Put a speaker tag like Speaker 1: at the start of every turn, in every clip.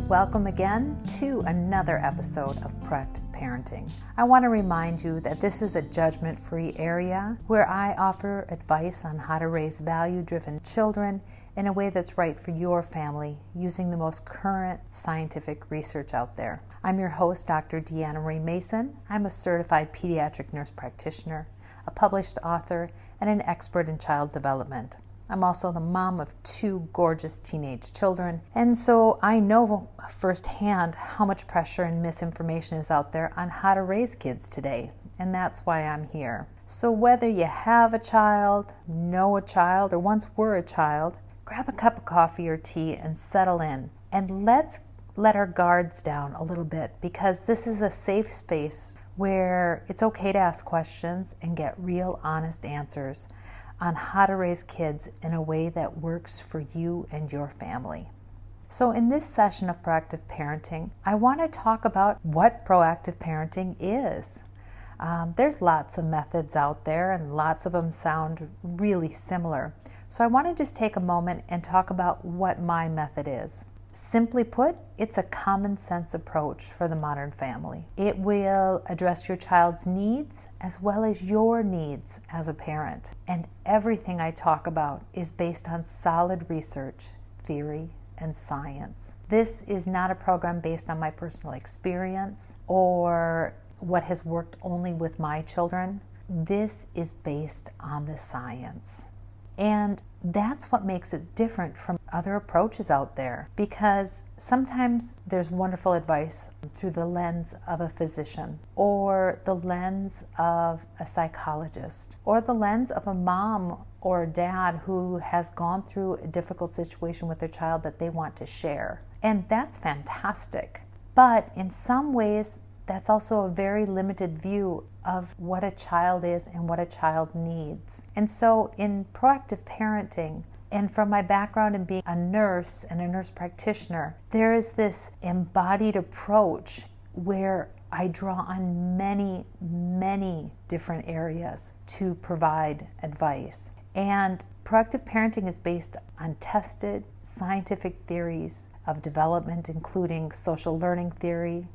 Speaker 1: Welcome again to another episode of Proactive Parenting. I want to remind you that this is a judgment-free area where I offer advice on how to raise value-driven children in a way that's right for your family using the most current scientific research out there. I'm your host, Dr. Deanna Marie Mason. I'm a certified pediatric nurse practitioner, a published author, and an expert in child development. I'm also the mom of 2 gorgeous teenage children, and so I know firsthand how much pressure and misinformation is out there on how to raise kids today, and that's why I'm here. So whether you have a child, know a child, or once were a child, grab a cup of coffee or tea and settle in, and let's let our guards down a little bit, because this is a safe space where it's okay to ask questions and get real, honest answers on how to raise kids in a way that works for you and your family. So in this session of Proactive Parenting, I want to talk about what proactive parenting is. There's lots of methods out there and lots of them sound really similar. So I want to just take a moment and talk about what my method is. Simply put, it's a common sense approach for the modern family. It will address your child's needs as well as your needs as a parent. And everything I talk about is based on solid research, theory, and science. This is not a program based on my personal experience or what has worked only with my children. This is based on the science. And that's what makes it different from other approaches out there, because sometimes there's wonderful advice through the lens of a physician or the lens of a psychologist or the lens of a mom or a dad who has gone through a difficult situation with their child that they want to share. And that's fantastic. But in some ways, that's also a very limited view of what a child is and what a child needs. And so in proactive parenting, and from my background in being a nurse and a nurse practitioner, there is this embodied approach where I draw on many, many different areas to provide advice. And proactive parenting is based on tested scientific theories of development, including social learning theory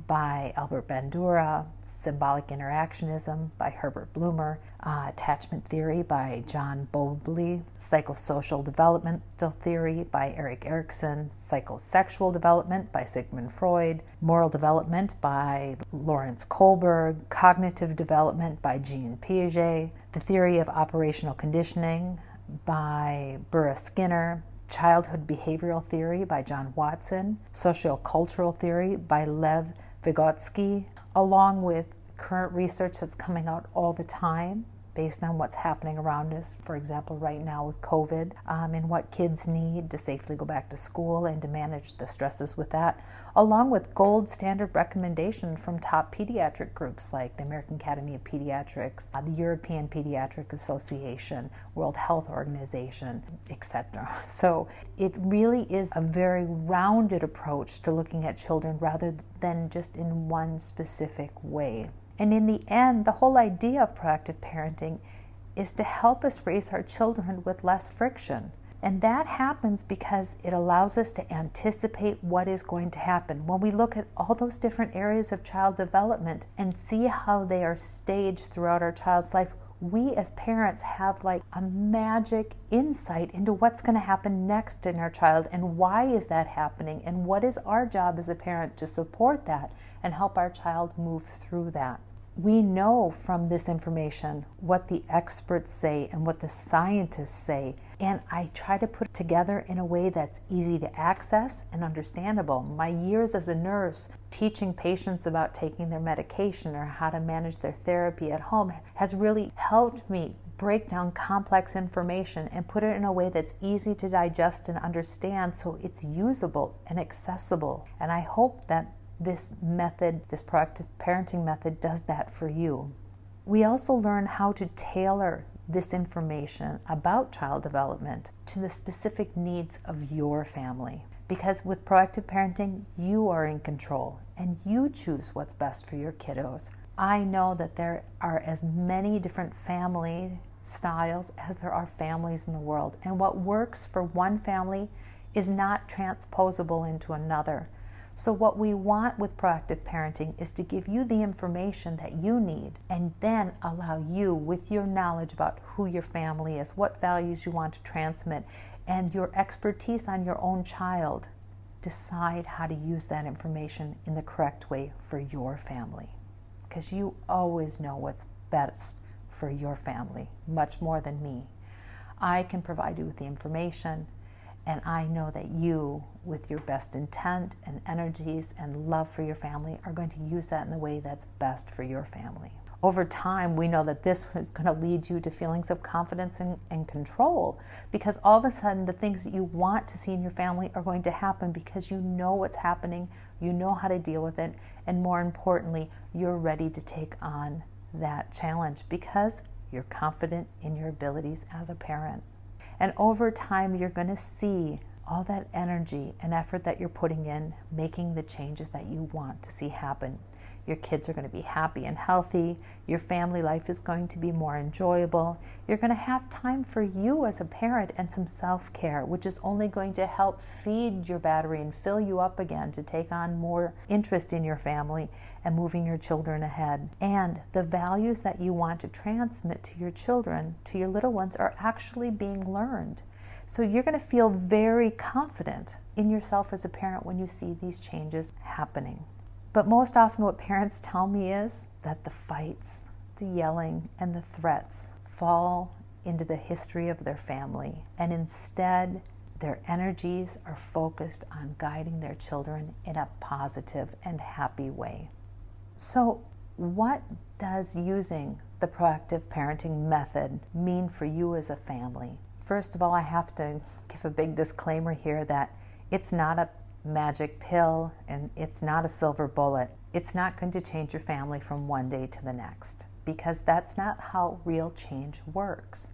Speaker 1: by Albert Bandura, symbolic interactionism by Herbert Blumer, attachment theory by John Bowlby, psychosocial developmental theory by Erik Erikson, psychosexual development by Sigmund Freud, moral development by Lawrence Kohlberg, cognitive development by Jean Piaget, the theory of operational conditioning by Burra Skinner, childhood behavioral theory by John Watson, sociocultural theory by Lev Vygotsky, along with current research that's coming out all the time based on what's happening around us, for example, right now with COVID, and what kids need to safely go back to school and to manage the stresses with that, along with gold standard recommendation from top pediatric groups like the American Academy of Pediatrics, the European Pediatric Association, World Health Organization, etc. So it really is a very rounded approach to looking at children rather than just in one specific way. And in the end, the whole idea of proactive parenting is to help us raise our children with less friction. And that happens because it allows us to anticipate what is going to happen. When we look at all those different areas of child development and see how they are staged throughout our child's life, we as parents have like a magic insight into what's going to happen next in our child and why is that happening and what is our job as a parent to support that and help our child move through that. We know from this information what the experts say and what the scientists say, and I try to put it together in a way that's easy to access and understandable. My years as a nurse teaching patients about taking their medication or how to manage their therapy at home has really helped me break down complex information and put it in a way that's easy to digest and understand so it's usable and accessible. And I hope that this method, this proactive parenting method, does that for you. We also learn how to tailor this information about child development to the specific needs of your family. Because with proactive parenting, you are in control and you choose what's best for your kiddos. I know that there are as many different family styles as there are families in the world, and what works for one family is not transposable into another. So what we want with proactive parenting is to give you the information that you need and then allow you, with your knowledge about who your family is, what values you want to transmit, and your expertise on your own child, decide how to use that information in the correct way for your family. Because you always know what's best for your family, much more than me. I can provide you with the information, and I know that you, with your best intent and energies and love for your family, are going to use that in the way that's best for your family. Over time, we know that this is going to lead you to feelings of confidence and control, because all of a sudden the things that you want to see in your family are going to happen because you know what's happening, you know how to deal with it, and more importantly, you're ready to take on that challenge because you're confident in your abilities as a parent. And over time, you're going to see all that energy and effort that you're putting in, making the changes that you want to see happen. Your kids are going to be happy and healthy. Your family life is going to be more enjoyable. You're going to have time for you as a parent and some self-care, which is only going to help feed your battery and fill you up again to take on more interest in your family and moving your children ahead. And the values that you want to transmit to your children, to your little ones, are actually being learned. So you're going to feel very confident in yourself as a parent when you see these changes happening. But most often what parents tell me is that the fights, the yelling, and the threats fall into the history of their family, and instead their energies are focused on guiding their children in a positive and happy way. So what does using the proactive parenting method mean for you as a family? First of all, I have to give a big disclaimer here that it's not a magic pill and it's not a silver bullet. It's not going to change your family from one day to the next, because that's not how real change works.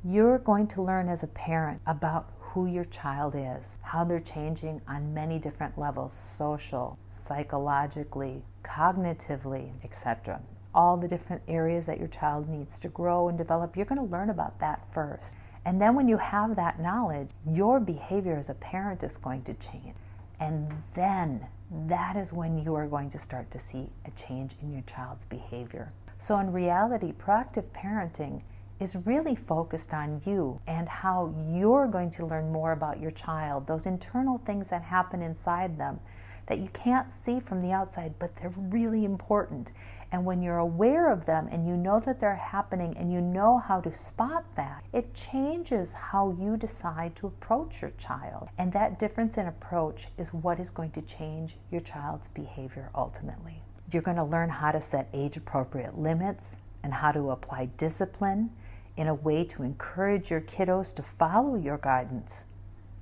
Speaker 1: You're going to learn as a parent about who your child is, how they're changing on many different levels: social, psychologically, cognitively, etc. All the different areas that your child needs to grow and develop, you're going to learn about that first. And then when you have that knowledge, your behavior as a parent is going to change. And then that is when you are going to start to see a change in your child's behavior. So in reality, proactive parenting is really focused on you and how you're going to learn more about your child, those internal things that happen inside them that you can't see from the outside, but they're really important. And when you're aware of them and you know that they're happening and you know how to spot that, it changes how you decide to approach your child. And that difference in approach is what is going to change your child's behavior ultimately. You're going to learn how to set age-appropriate limits and how to apply discipline in a way to encourage your kiddos to follow your guidance.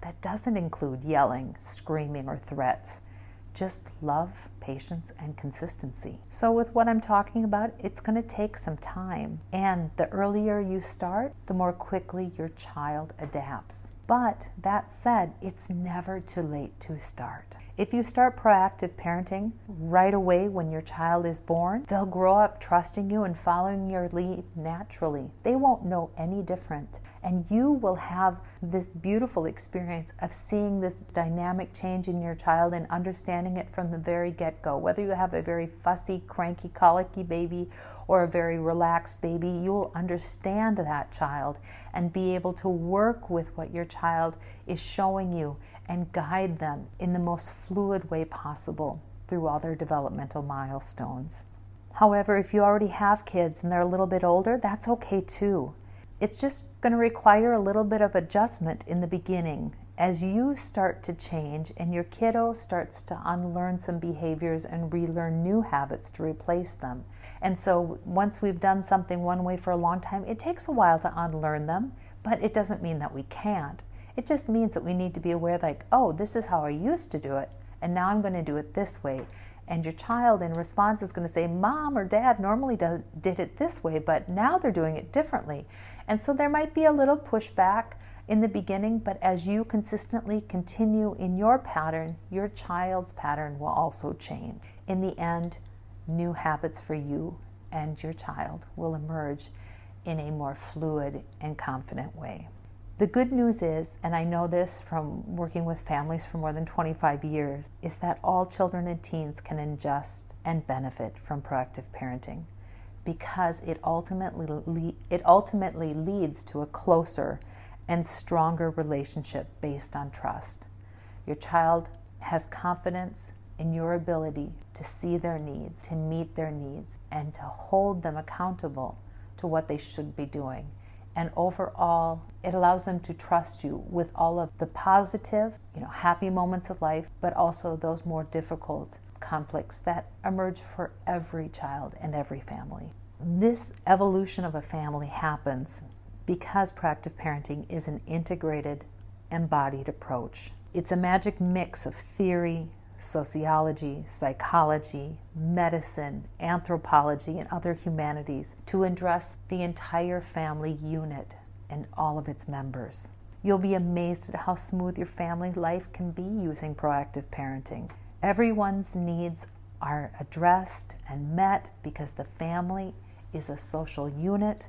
Speaker 1: That doesn't include yelling, screaming, or threats. Just love, patience, and consistency. So with what I'm talking about, it's going to take some time. And the earlier you start, the more quickly your child adapts. But that said, it's never too late to start. If you start proactive parenting right away when your child is born, they'll grow up trusting you and following your lead naturally. They won't know any different. And you will have this beautiful experience of seeing this dynamic change in your child and understanding it from the very get-go. Whether you have a very fussy, cranky, colicky baby or a very relaxed baby, you'll understand that child and be able to work with what your child is showing you and guide them in the most fluid way possible through all their developmental milestones. However, if you already have kids and they're a little bit older, that's okay too. It's just going to require a little bit of adjustment in the beginning as you start to change and your kiddo starts to unlearn some behaviors and relearn new habits to replace them. And so once we've done something one way for a long time, it takes a while to unlearn them, but it doesn't mean that we can't. It just means that we need to be aware, like, oh, this is how I used to do it, and now I'm going to do it this way. And your child in response is going to say, Mom or Dad normally did it this way, but now they're doing it differently. And so there might be a little pushback in the beginning, but as you consistently continue in your pattern, your child's pattern will also change. In the end, new habits for you and your child will emerge in a more fluid and confident way. The good news is, and I know this from working with families for more than 25 years, is that all children and teens can ingest and benefit from proactive parenting, because it ultimately leads to a closer and stronger relationship based on trust. Your child has confidence in your ability to see their needs, to meet their needs, and to hold them accountable to what they should be doing. And overall, it allows them to trust you with all of the positive, happy moments of life, but also those more difficult conflicts that emerge for every child and every family. This evolution of a family happens because proactive parenting is an integrated, embodied approach. It's a magic mix of theory, sociology, psychology, medicine, anthropology, and other humanities to address the entire family unit and all of its members. You'll be amazed at how smooth your family life can be using proactive parenting. Everyone's needs are addressed and met because the family is a social unit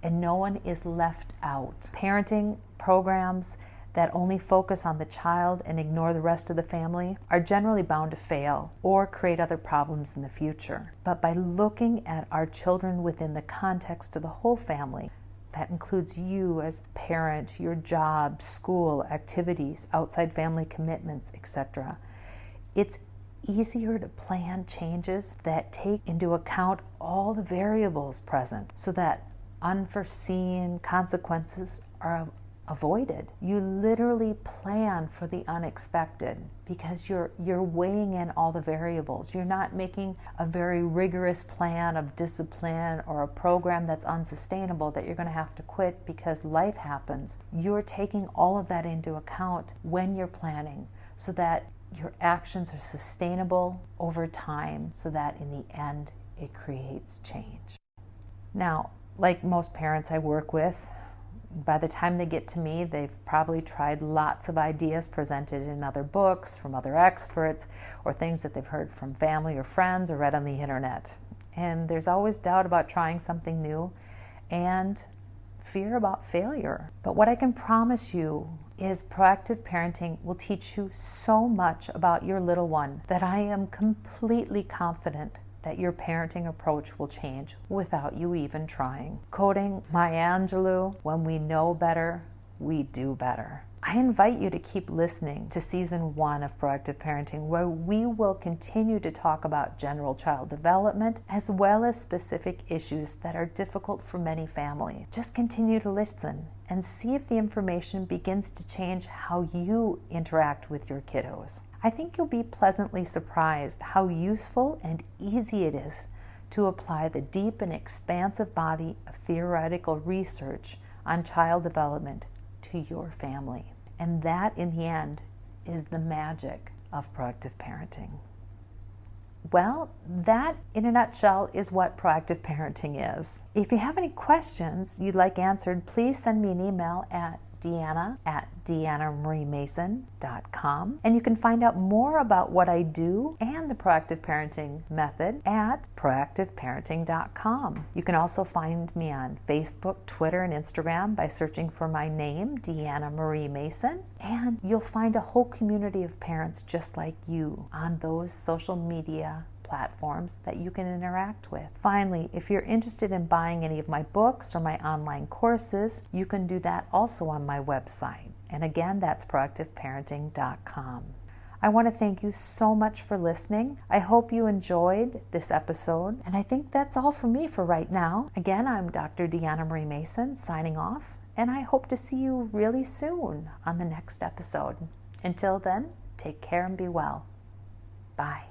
Speaker 1: and no one is left out. Parenting programs that only focus on the child and ignore the rest of the family are generally bound to fail or create other problems in the future. But by looking at our children within the context of the whole family, that includes you as the parent, your job, school, activities, outside family commitments, etc., it's easier to plan changes that take into account all the variables present so that unforeseen consequences are avoided. You literally plan for the unexpected because you're weighing in all the variables. You're not making a very rigorous plan of discipline or a program that's unsustainable that you're going to have to quit because life happens. You're taking all of that into account when you're planning so that your actions are sustainable over time so that in the end it creates change. Now, like most parents I work with, by the time they get to me, they've probably tried lots of ideas presented in other books from other experts or things that they've heard from family or friends or read on the internet. And there's always doubt about trying something new and fear about failure. But what I can promise you is proactive parenting will teach you so much about your little one that I am completely confident that your parenting approach will change without you even trying. Quoting Maya Angelou, "When we know better, we do better." I invite you to keep listening to season 1 of Proactive Parenting, where we will continue to talk about general child development as well as specific issues that are difficult for many families. Just continue to listen and see if the information begins to change how you interact with your kiddos. I think you'll be pleasantly surprised how useful and easy it is to apply the deep and expansive body of theoretical research on child development to your family. And that, in the end, is the magic of proactive parenting. Well, that, in a nutshell, is what proactive parenting is. If you have any questions you'd like answered, please send me an email at deanna@deannamariemason.com. And you can find out more about what I do and the proactive parenting method at proactiveparenting.com. You can also find me on Facebook, Twitter, and Instagram by searching for my name, Deanna Marie Mason. And you'll find a whole community of parents just like you on those social media platforms that you can interact with. Finally, if you're interested in buying any of my books or my online courses, you can do that also on my website. And again, that's proactiveparenting.com. I want to thank you so much for listening. I hope you enjoyed this episode. And I think that's all for me for right now. Again, I'm Dr. Deanna Marie Mason signing off, and I hope to see you really soon on the next episode. Until then, take care and be well. Bye.